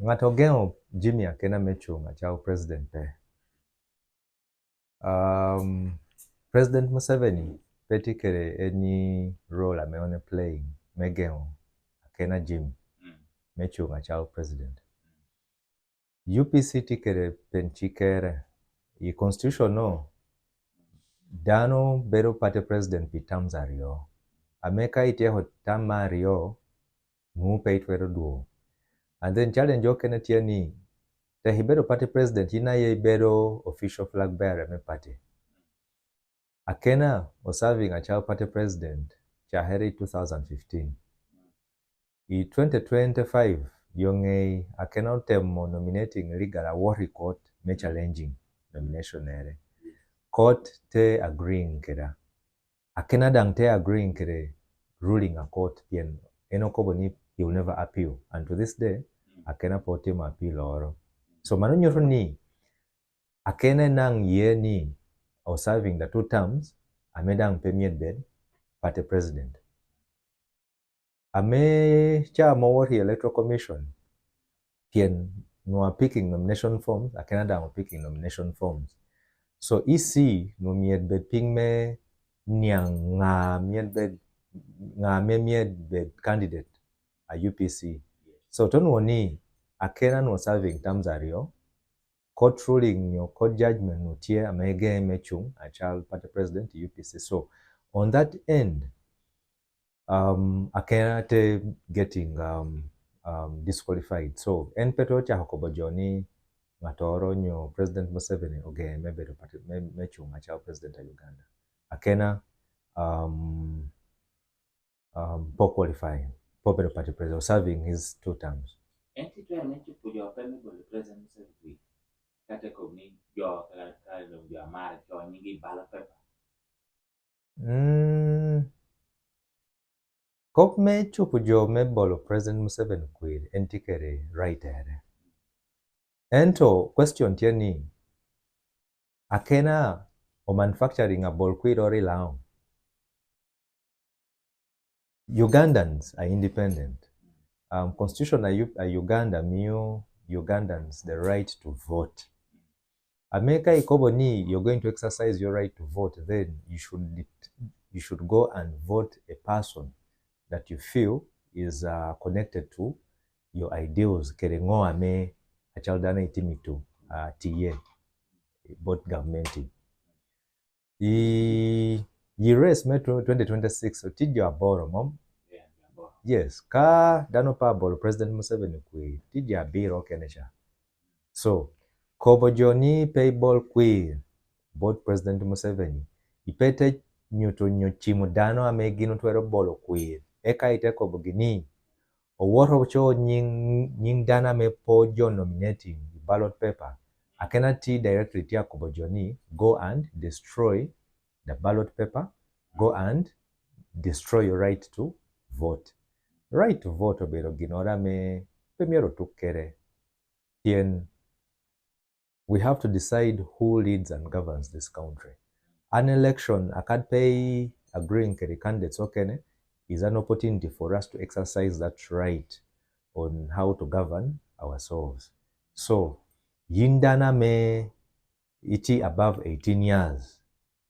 Ng'ato geng'o Jimmy Akena mechung' achao president pe. President Museveni peti kere any role ameone playing megeng'o Akena Jimmy mechung' achao president. UPC tikere penchi kere i constitution no dano bedo party president pi terms ariyo. Ameka itieho term ariyo mupe itwero duo. And then challenge okene tieni te hibedo party president ina ye bedo official flag bearer me party. Akena was serving a child party president chaheri 2015. In 2025 yonge Akena temo nominating legal award court me challenging nomination ere. Court te agreeing keda. Akena dang te agreeing kede ruling a court pien enokobo ni he will never appeal. And to this day Akena potima appeal oro. So mano nyoro ni Akena nang ye ni or serving the 2 terms amedang premier bed party president. Ame cha mawari electoral commission pien no picking nomination forms Akena dang picking nomination forms. So isi no mied bed ping me nyang nga mied bed candidate a UPC. So tono ni Akena no serving terms ariyo. Court ruling, your court judgment, no tier, amege mechung, a child party president, UPC. So on that end, Akena te getting disqualified. So en peto cha hakobo joni matoro nyo President Museveni oge mebe do party mechung, a child president of Uganda. Akena po qualifying, po bedo party president, serving his 2 terms. Enti tu amenchi pujo peme bolo President Museveni. Kate kogni jo kala jo amar jo nyingi ballot paper. Kok me chupu jo me bolo President Museveni kwiri entikere right ere. Ento question tieni Akena o manufacturing a bol kwiri ori lao. Ugandans are independent. Constitution a Uganda miu Ugandans the right to vote. America ikobo ni you're going to exercise your right to vote, then you should go and vote a person that you feel is connected to your ideals. Kerengo ame achaldana itimitu tiye both government. Yi race metro 2026 tijo aboro mom. Yes, ka dano pa bolo President Museveni kwe tijo abiro kenecha. So kobo joni payball kwe both President Museveni ipete nyochimo dano ame gino twero bolo kwe eka ite kobo gini oworo cho nying dana me po jo nominating the ballot paper. Akena ti directly tia kobo joni go and destroy the ballot paper, go and destroy your right to vote. Right to vote obero ginora me pemiero tukere tien. We have to decide who leads and governs this country. An election, I can't pay agreeing to the candidates, okay, is an opportunity for us to exercise that right on how to govern ourselves. So, yindana me iti above 18 years.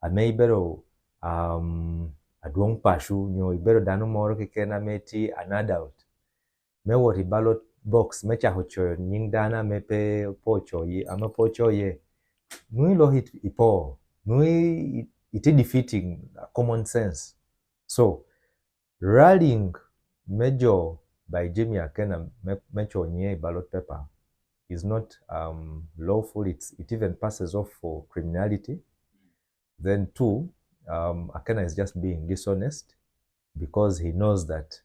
I may bero adwong pashu nyo ibero dano moro kikena meti an adult. Me wori ballot box mecha hocho nying dana mepe pocho ye ama pocho ye nui lo hit ipo nui iti defeating common sense. So rallying major by Jimmy Akena mecho nye ballot paper is not lawful. It even passes off for criminality. Then 2, Akena is just being dishonest because he knows that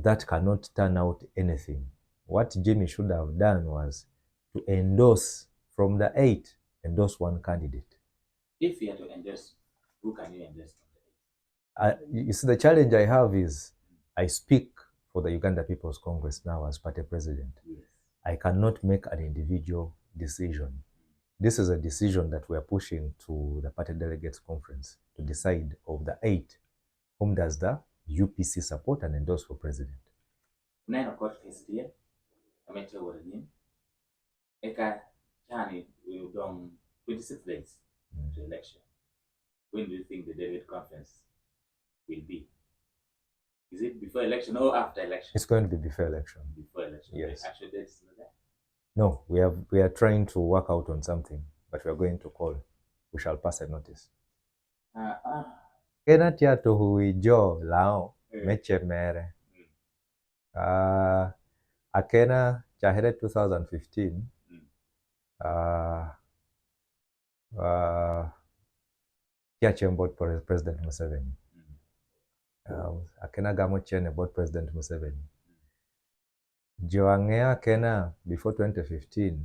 that cannot turn out anything. What Jimmy should have done was to endorse from the 8, endorse 1 candidate. If you are to endorse, who can you endorse? You see, the challenge I have is I speak for the Uganda People's Congress now as party president. Yes. I cannot make an individual decision. This is a decision that we are pushing to the party delegates conference to decide of the 8, whom does the UPC support and endorse for president. Neno court case here, amateur origin. Eka chani will done 26 days to election. When do you think the David conference will be? Is it before election or after election? It's going to be before election. Before election. Yes. The actual date is not there. No, we are trying to work out on something, but we are going to call. We shall pass a notice. Kena tia to huijo lao meche mere. Akena chahere 2015. Tia chembot for President Museveni. Akena gamo chene bot President Museveni. Jo angea Akena before 2015.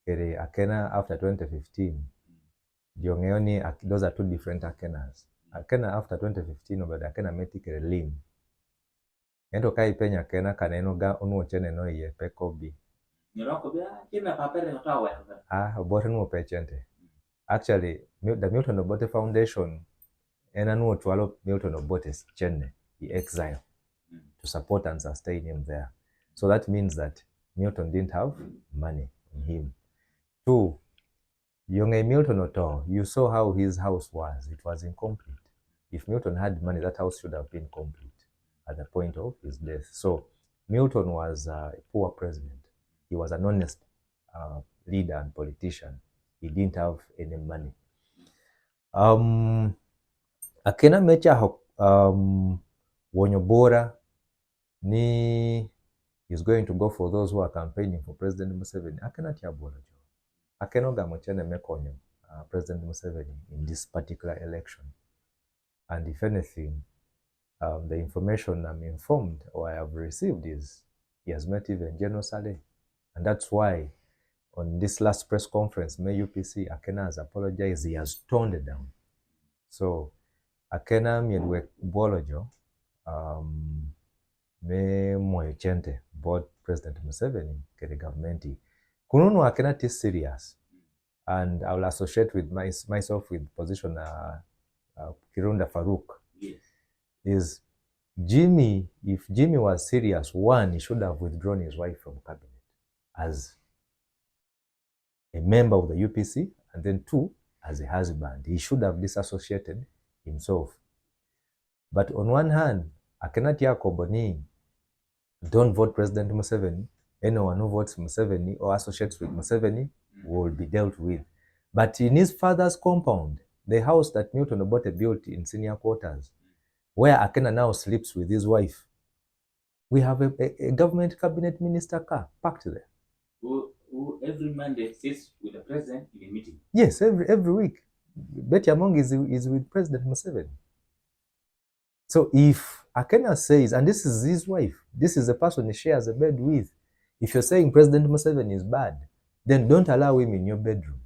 Kere Akena after 2015. Jo ngeoni those are two different Akenas. Akena after 2015 obed Akena meti kere lim. Ento kai penya Akena kaneno ga onu chene no ye pekobi. Nyiroko bia kina papere otawe. Obote no pechente. Actually, the Milton Obote Foundation enanu twalo Milton Obote chene he exile to support and sustain him there. So that means that Milton didn't have money in him. Two, young Milton Oto, you saw how his house was. It was incomplete. If Milton had money, that house should have been complete at the point of his death. So Milton was a poor president. He was an honest leader and politician. He didn't have any money. Akena mecha Wonyobora ni is going to go for those who are campaigning for President Museveni. Akena tiabora jo. Akena gamochene mekonyo President Museveni in this particular election. And if anything, the information I'm informed or I have received is he has met even General Saleh. And that's why on this last press conference, May UPC, Akena has apologized. He has toned it down. So Akena miedwe bolojo me moyo chente both President Museveni kere governmenti. Kununu Akena is serious. And I will associate with myself with position Kirunda Farouk. Yes. Is Jimmy, if Jimmy was serious, one, he should have withdrawn his wife from cabinet as a member of the UPC, and then two, as a husband. He should have disassociated himself. But on one hand, Akena tia koboni, don't vote President Museveni. Anyone who votes Museveni or associates with Museveni will be dealt with. But in his father's compound, the house that Milton Obote built in senior quarters, where Akena now sleeps with his wife, we have a government cabinet minister car parked there. Who every Monday sits with the president in a meeting? Yes, every week. Betty Among is with President Museveni. So if Akena says, and this is his wife, this is the person he shares a bed with, if you're saying President Museveni is bad, then don't allow him in your bedroom.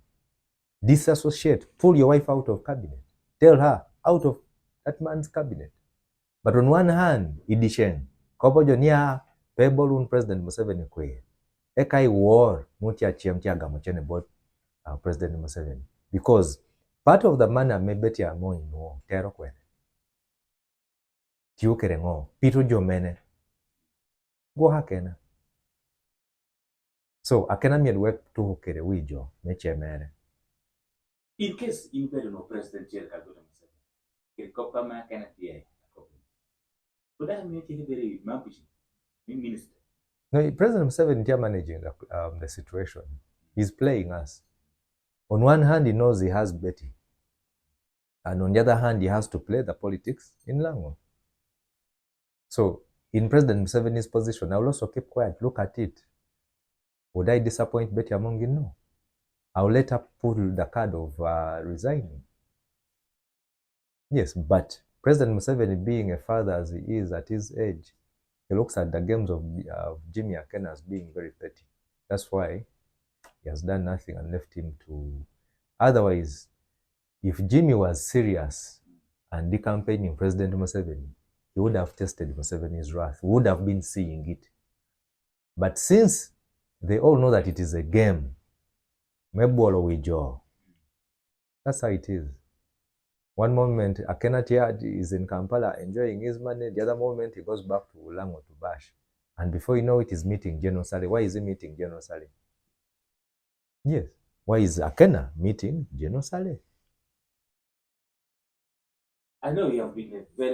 Disassociate, pull your wife out of cabinet. Tell her, out of that man's cabinet. But on one hand, idishen, kobojo niya, pebolun President Museveni kwe. Ekai war, mutia chiamtia gamochene bot President Museveni. Because part of the manner may beti amo in war, tero kwene. Tiyo kere ngo, pito jomene. Go Akena. So Akena miedwe tu kere wijo, meche mere. In case you no president chair Kaguta Museveni, kere kopa ma Akena tiye. But that means he's very mampish, minister. No, President Museveni is managing the situation. He's playing us. On one hand, he knows he has Betty. And on the other hand, he has to play the politics in Lango. So, in President Museveni's position, I will also keep quiet, look at it. Would I disappoint Betty Among? No. I will let her pull the card of resigning. Yes, but President Museveni, being a father as he is at his age, he looks at the games of Jimmy Akena as being very petty. That's why he has done nothing and left him to... Otherwise, if Jimmy was serious and decampaigning President Museveni, he would have tested Museveni's wrath. He would have been seeing it. But since they all know that it is a game, Mebolo Wijo, that's how it is. One moment, Akena is in Kampala enjoying his money. The other moment, he goes back to Lango to bash. And before you know it, he's meeting General Saleh. Why is he meeting General Saleh? Yes. Why is Akena meeting General Saleh? I know you have been a very